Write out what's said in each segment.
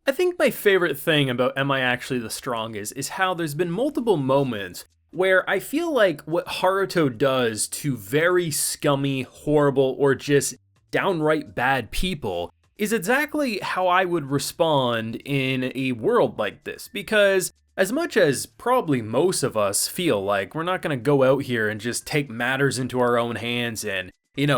I think my favorite thing about Am I Actually the Strongest is how there's been multiple moments where I feel like what Haruto does to very scummy, horrible, or just downright bad people is exactly how I would respond in a world like this. Because as much as probably most of us feel like we're not going to go out here and just take matters into our own hands and,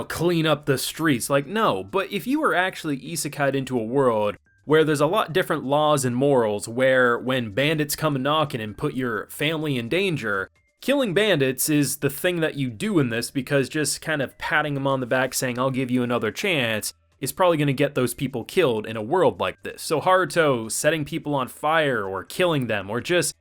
clean up the streets, like, no, but if you were actually isekai'd into a world where there's a lot different laws and morals, where when bandits come knocking and put your family in danger, killing bandits is the thing that you do in this, because just kind of patting them on the back saying, I'll give you another chance, is probably going to get those people killed in a world like this. So Haruto setting people on fire or killing them or just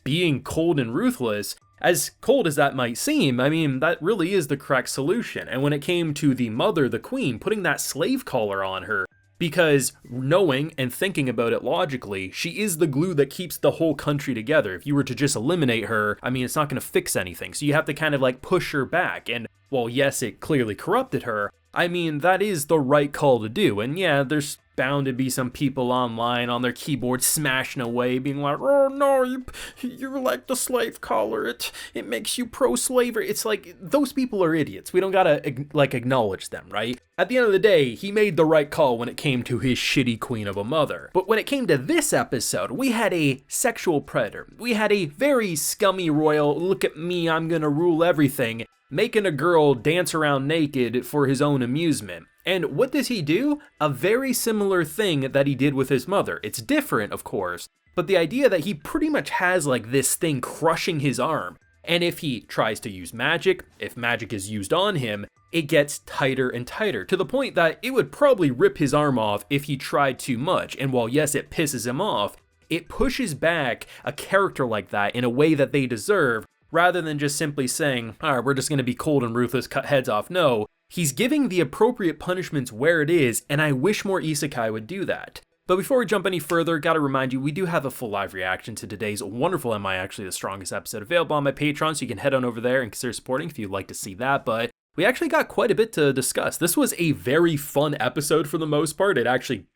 being cold and ruthless, as cold as that might seem, I mean, that really is the correct solution. And when it came to the mother, the queen, putting that slave collar on her, because knowing and thinking about it logically, she is the glue that keeps the whole country together. If you were to just eliminate her, I mean, it's not going to fix anything. So you have to kind of like push her back. And while yes, it clearly corrupted her, I mean, that is the right call to do. And yeah, there's bound to be some people online on their keyboard smashing away, being like, oh no, you're like the slave collar, it makes you pro-slavery. It's like, those people are idiots. We don't gotta acknowledge them, right? At the end of the day, he made the right call when it came to his shitty queen of a mother. But when it came to this episode, we had a sexual predator. We had a very scummy royal, look at me, I'm gonna rule everything, making a girl dance around naked for his own amusement. And what does he do? A very similar thing that he did with his mother. It's different, of course, but the idea that he pretty much has like this thing crushing his arm. And if he tries to use magic, if magic is used on him, it gets tighter and tighter, to the point that it would probably rip his arm off if he tried too much. And while yes, it pisses him off, it pushes back a character like that in a way that they deserve, rather than just simply saying, all right, we're just going to be cold and ruthless, cut heads off. No, he's giving the appropriate punishments where it is, and I wish more isekai would do that. But before we jump any further, gotta remind you, we do have a full live reaction to today's wonderful Am I Actually the Strongest episode available on my Patreon, so you can head on over there and consider supporting if you'd like to see that. But we actually got quite a bit to discuss. This was a very fun episode for the most part. It actually,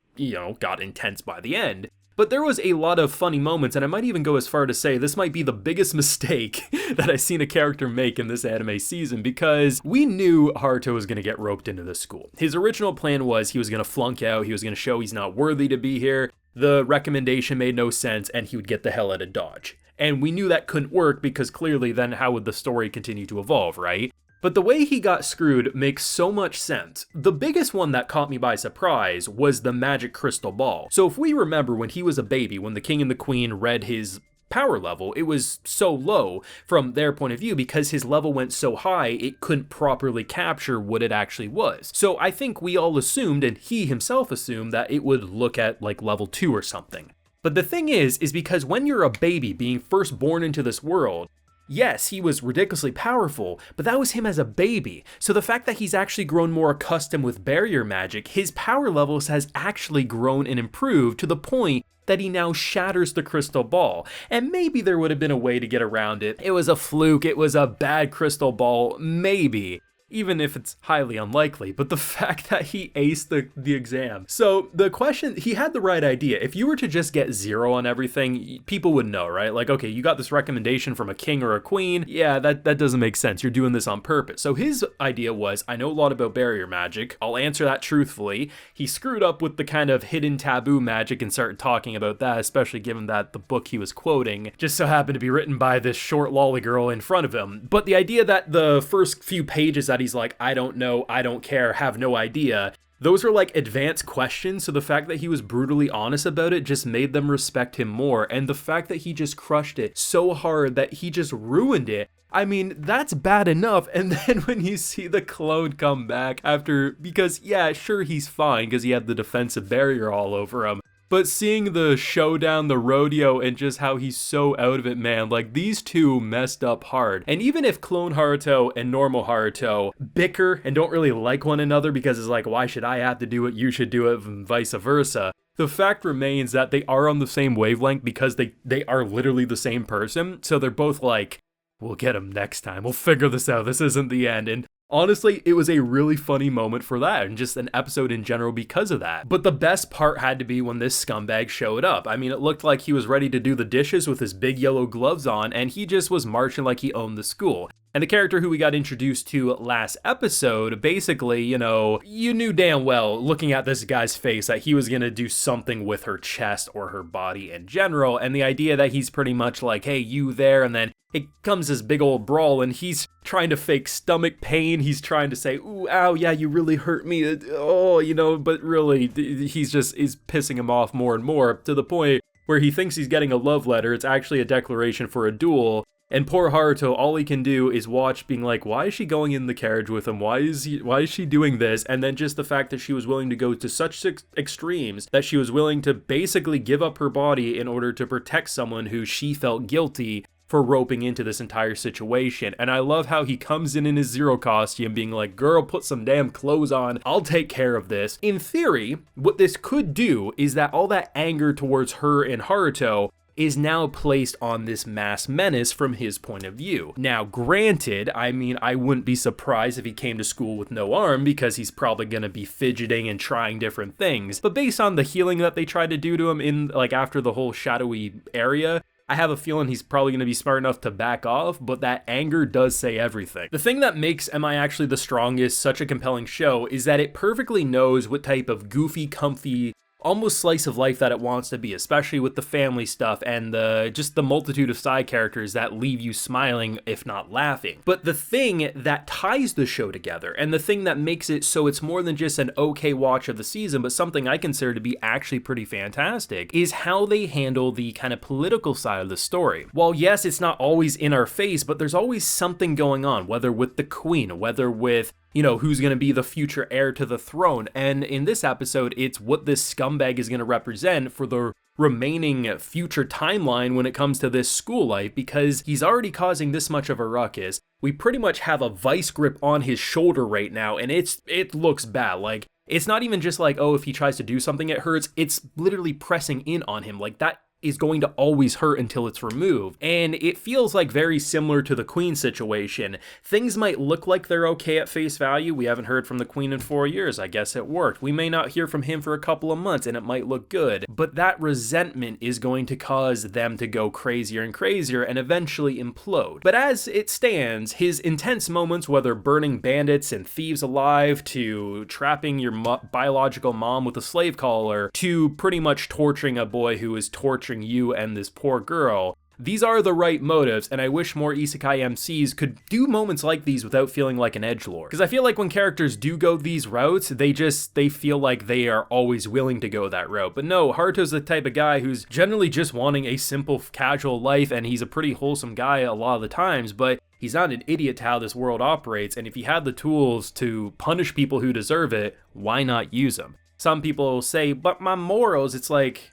got intense by the end. But there was a lot of funny moments, and I might even go as far to say this might be the biggest mistake that I've seen a character make in this anime season, because we knew Haruto was going to get roped into this school. His original plan was he was going to flunk out, he was going to show he's not worthy to be here, the recommendation made no sense, and he would get the hell out of Dodge. And we knew that couldn't work, because clearly then how would the story continue to evolve, right? But the way he got screwed makes so much sense. The biggest one that caught me by surprise was the magic crystal ball. So if we remember when he was a baby, when the king and the queen read his power level, it was so low from their point of view because his level went so high it couldn't properly capture what it actually was. So I think we all assumed, and he himself assumed, that it would look at like level 2 or something. But the thing is because when you're a baby being first born into this world, yes, he was ridiculously powerful, but that was him as a baby. So the fact that he's actually grown more accustomed with barrier magic, his power levels has actually grown and improved to the point that he now shatters the crystal ball. And maybe there would have been a way to get around it. It was a fluke, it was a bad crystal ball, maybe. Even if it's highly unlikely, but the fact that he aced the exam. So the question, he had the right idea. If you were to just get 0 on everything, people would know, right? Like, okay, you got this recommendation from a king or a queen. Yeah, that doesn't make sense. You're doing this on purpose. So his idea was, I know a lot about barrier magic. I'll answer that truthfully. He screwed up with the kind of hidden taboo magic and started talking about that, especially given that the book he was quoting just so happened to be written by this short lolly girl in front of him. But the idea that the first few pages that he's like, I don't know, I don't care, have no idea, those are like advanced questions, so the fact that he was brutally honest about it just made them respect him more, and the fact that he just crushed it so hard that he just ruined it, I mean, that's bad enough. And then when you see the clone come back after, because yeah, sure, he's fine because he had the defensive barrier all over him, but seeing the showdown, the rodeo, and just how he's so out of it, man, like these two messed up hard. And even if clone Haruto and normal Haruto bicker and don't really like one another because it's like, why should I have to do it, you should do it, and vice versa, the fact remains that they are on the same wavelength because they are literally the same person. So they're both like, we'll get him next time, we'll figure this out, this isn't the end. And Honestly, it was a really funny moment for that, and just an episode in general because of that. But the best part had to be when this scumbag showed up. I mean, it looked like he was ready to do the dishes with his big yellow gloves on, and he just was marching like he owned the school. And the character who we got introduced to last episode, basically, you knew damn well, looking at this guy's face, that he was gonna do something with her chest or her body in general, and the idea that he's pretty much like, hey, you there, and then it comes this big old brawl, and he's trying to fake stomach pain, he's trying to say, ooh, ow, yeah, you really hurt me, but really, is pissing him off more and more, to the point where he thinks he's getting a love letter. It's actually a declaration for a duel. And poor Haurto, all he can do is watch, being like, why is she going in the carriage with him? Why is she doing this? And then just the fact that she was willing to go to such extremes that she was willing to basically give up her body in order to protect someone who she felt guilty for roping into this entire situation. And I love how he comes in his Zero costume being like, girl, put some damn clothes on, I'll take care of this. In theory, what this could do is that all that anger towards her and Haurto is now placed on this mass menace from his point of view. Now, granted, I mean, I wouldn't be surprised if he came to school with no arm, because he's probably gonna be fidgeting and trying different things. But based on the healing that they tried to do to him in, after the whole shadowy area, I have a feeling he's probably going to be smart enough to back off, but that anger does say everything. The thing that makes Am I Actually the Strongest such a compelling show is that it perfectly knows what type of goofy, comfy, almost slice of life that it wants to be, especially with the family stuff and just the multitude of side characters that leave you smiling, if not laughing. But the thing that ties the show together, and the thing that makes it so it's more than just an okay watch of the season, but something I consider to be actually pretty fantastic, is how they handle the kind of political side of the story. While yes, it's not always in our face, but there's always something going on, whether with the queen, whether with who's going to be the future heir to the throne. And in this episode, it's what this scumbag is going to represent for the remaining future timeline when it comes to this school life, because he's already causing this much of a ruckus. We pretty much have a vice grip on his shoulder right now, and it looks bad. It's not even just like, oh, if he tries to do something, it hurts. It's literally pressing in on him. That is going to always hurt until it's removed. And it feels like very similar to the Queen situation. Things might look like they're okay at face value. We haven't heard from the Queen in 4 years. I guess it worked. We may not hear from him for a couple of months and it might look good, but that resentment is going to cause them to go crazier and crazier and eventually implode. But as it stands, his intense moments, whether burning bandits and thieves alive, to trapping your biological mom with a slave collar, to pretty much torturing a boy who is torturing you and this poor girl, these are the right motives, and I wish more isekai MCs could do moments like these without feeling like an edgelord. Because I feel like when characters do go these routes, they feel like they are always willing to go that route. But no, Haurto's the type of guy who's generally just wanting a simple, casual life, and he's a pretty wholesome guy a lot of the times, but he's not an idiot to how this world operates, and if he had the tools to punish people who deserve it, why not use them? Some people will say, but my morals, it's like,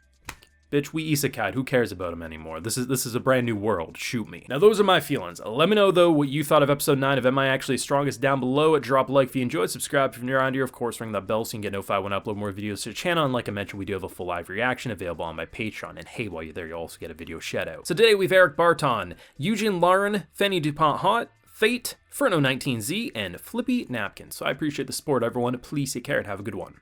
bitch, we isekai'd. Who cares about him anymore? This is a brand new world. Shoot me. Now, those are my feelings. Let me know, though, what you thought of episode 9 of Am I Actually Strongest down below. Drop a like if you enjoyed. Subscribe if you're new around here. Of course, ring that bell so you can get notified when I upload more videos to the channel. And like I mentioned, we do have a full live reaction available on my Patreon. And hey, while you're there, you'll also get a video shout out. So today we've Eric Barton, Eugene Lauren, Fanny DuPont Hot, Fate, Furno19Z, and Flippy Napkin. So I appreciate the support, everyone. Please take care and have a good one.